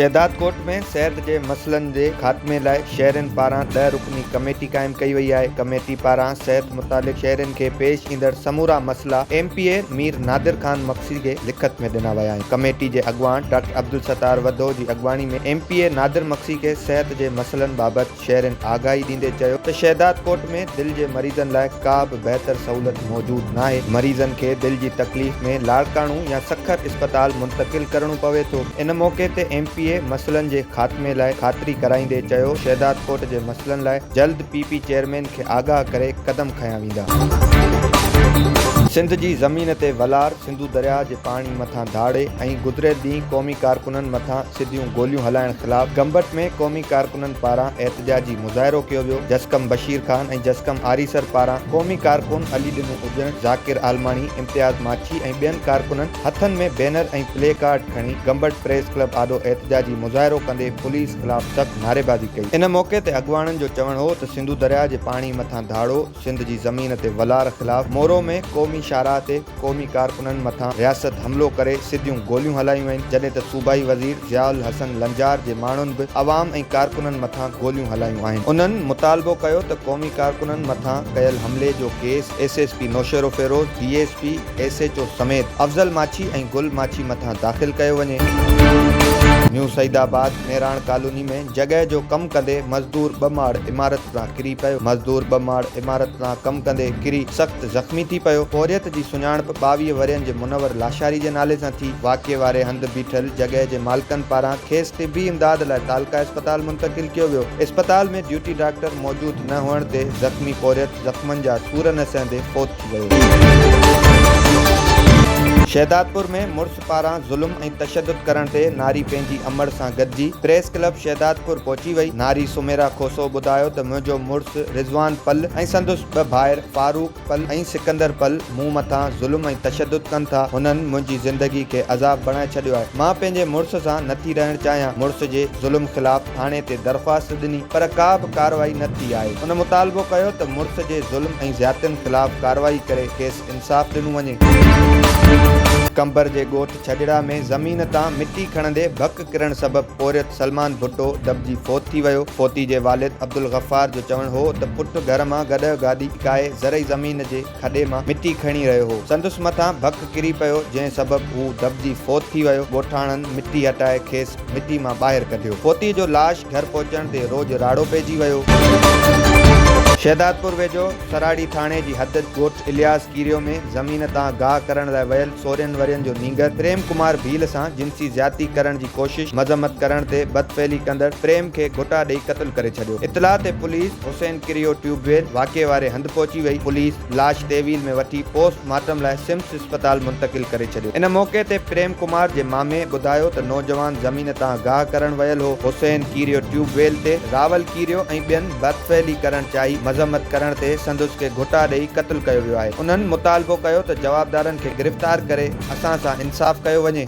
शहदाद कोट में सिहत के मसलन के खात्मे लाइ शहरन पारां 10 रुकनी कमेटी कायम कई वही है। कमेटी पारां सिहत मुतालिक शहरन के पेश ईंदड़ समूरा मसला MPA मीर नादिर खान मक्सी के लिखत में दिना विया आहिनि। कमेटी के अगवान डॉक्टर अब्दुल सत्तार वधो की अगवानी में MPA नादिर मक्सी के सिहत के मसलन बाबत शहरन आगाही दींदे चयो त शहदाद कोट में दिल के मरीजन लाइ का भी बेहतर सहूलत मौजूद न है। मरीजन के दिल की तकलीफ में लाड़काणू या सखर अस्पताल मुंतकिल करणो पवे तो। इन मौके ते MPA मसलन के खात्मे लाइ खातरी कराईंदे चयो शहदाद कोट के मसलन लाइ जल्द PP चेयरमैन के आगाह करे कदम खया वेंदा। सिंध की ज़मीन ते वलार सिंधु दरिया के पानी मथा धाड़े गुज़रियल ॾींहुं क़ौमी कारकुनन मथा सिधियूं गोलियूं हलाइण ख़िलाफ़ गंबट में क़ौमी कारकुनन पारां एहतजाजी मुज़ाहिरो कियो वियो। जसकम बशीर खान ऐं जसकम आरीसर पारां क़ौमी कारकुन अली ॾिनू उजण ज़ाकिर आलमानी इम्तियाज़ माछी ऐं ॿियनि कारकुनन हथन में बैनर ऐं प्ले कार्ड खणी गंबट प्रेस क्लब आॾो एहतजाजी मुज़ाहिरो कंदे पुलिस ख़िलाफ़ सख़्त नारेबाज़ी कई। इन मौके ते अगवाणनि जो चवण हो त सिंधु दरिया के पानी मथा धाड़ो सिंध की ज़मीन ते वलार ख़िलाफ़ मोरो में क़ौमी शाहराह ते क़ौमी कारकुनन मथा रियासत हमलो करे सिधियूं गोलियूं हलायूं आहिनि, जॾहिं त सूबाई वज़ीर ज़ियाउल हसन लंजार जे माण्हुनि बि अवाम ऐं कारकुनन मथा गोलियूं हलायूं आहिनि। उन्हनि मुतालबो कयो त क़ौमी कारकुनन मथा कयल हमले जो case SSP Naushahro Feroze, DSP SHO समेत अफज़ल माछी ऐं गुल माछी मथा दाख़िल कयो वञे। न्यू सईदाबाद मेराण कॉलोनी में जगह जो कम कंदे मजदूर बमाड़ इमारत तां किरी पियो। मजदूर बमाड़ इमारत तां कम कंदे किरी सख्त ज़ख्मी थी पियो। फौरियत जी सुञाणप 22 वरियनि जे मुनवर लाशारी जे नाले सां थी। वाक़िए वारे हंध बीठल जगह जे मालिकनि पारां खेसि तिबी इमदाद लाइ तालका अस्पताल मुंतकिल कियो वियो। अस्पताल में ड्यूटी डॉक्टर मौजूद न हुअण ते ज़ख्मी फौरियत ज़ख्मनि जा सूर न सहंदे फौत थी वियो। शहदादपुर में मुर्स पारां ज़ुल्म ऐं तशद्दुद करण ते नारी पंहिंजी अमड़ सां गॾिजी प्रेस क्लब शहदादपुर पहुची वई। नारी सुमेरा खोसो ॿुधायो त मुंहिंजो मुर्स रिज़वान पल ऐं संदुसि 2 भाइर फारूक पल ऐं सिकंदर पल मूं मथां ज़ुल्म ऐं तशद्दुद कनि था। हुननि मुंहिंजी ज़िंदगी खे अज़ाब बणाए छॾियो आहे। मां पंहिंजे मुर्स सां नथी रहण चाहियां। मुर्स जे ज़ुल्म ख़िलाफ़ थाणे ते दरख़्वास्त ॾिनी पर का बि कार्रवाई न थी आहे। हुन मुतालबो कयो त मुर्स जे ज़ुल्म ऐं ज़्यादतियुनि ख़िलाफ़ कार्रवाई करे खेसि इंसाफ़ ॾिनो वञे। कंबर जे ॻोठ छजड़ा में ज़मीन तां मिटी खणंदे भक किरण सबब फौरियत सलमान भुट्टो दबजी फौत थी वियो। फौती जे वालिद अब्दुल गफ़ार जो चवण हो त पुट घर मां गॾु गाॾी काए ज़रई ज़मीन जे खॾे मां मिटी खणी रहियो हो। संदुसि मथां भक किरी पियो जंहिं सबब हू दबजी फौत थी वियो। ॻोठाणनि मिटी हटाए खेसि मिटी मां ॿाहिरि कढियो। फौती जो लाश घर पहुचण ते रोज़ राड़ो पइजी वियो। शहदादपुर वेझो सराड़ी थाणे जी हद ॻोठ इलियास कीरियो में ज़मीन तां गाह करण लाइ वियल 16 वरियनि जो नींगर प्रेम कुमार भील सां जिनसी ज़्यादती करण जी कोशिश मज़म्मत करण ते बदफ़ैली कंदड़ प्रेम खे घुटा ॾेई क़त्ल करे छॾियो। इतला ते पुलिस हुसैन किरियो ट्यूबवेल वाक़िए वारे हंध पहुची वई। पुलिस लाश तहवील में वठी पोस्टमार्टम लाइ सिम्स अस्पताल मुंतकिल करे छॾियो। इन मौके ते प्रेम कुमार जे मामे ॿुधायो त नौजवान ज़मीन तां गाह करण वियल हो। हुसैन किरियो ट्यूबवेल ते रावल किरियो ऐं ॿियनि बदफ़ैली करण चाही मज़म्मत करण ते संदुसि खे घुटा ॾेई क़त्ल कयो वियो आहे। उन्हनि मुतालबो कयो त जवाबदारनि खे गिरफ़्तार करे असां सां इंसाफ़ कयो वञे।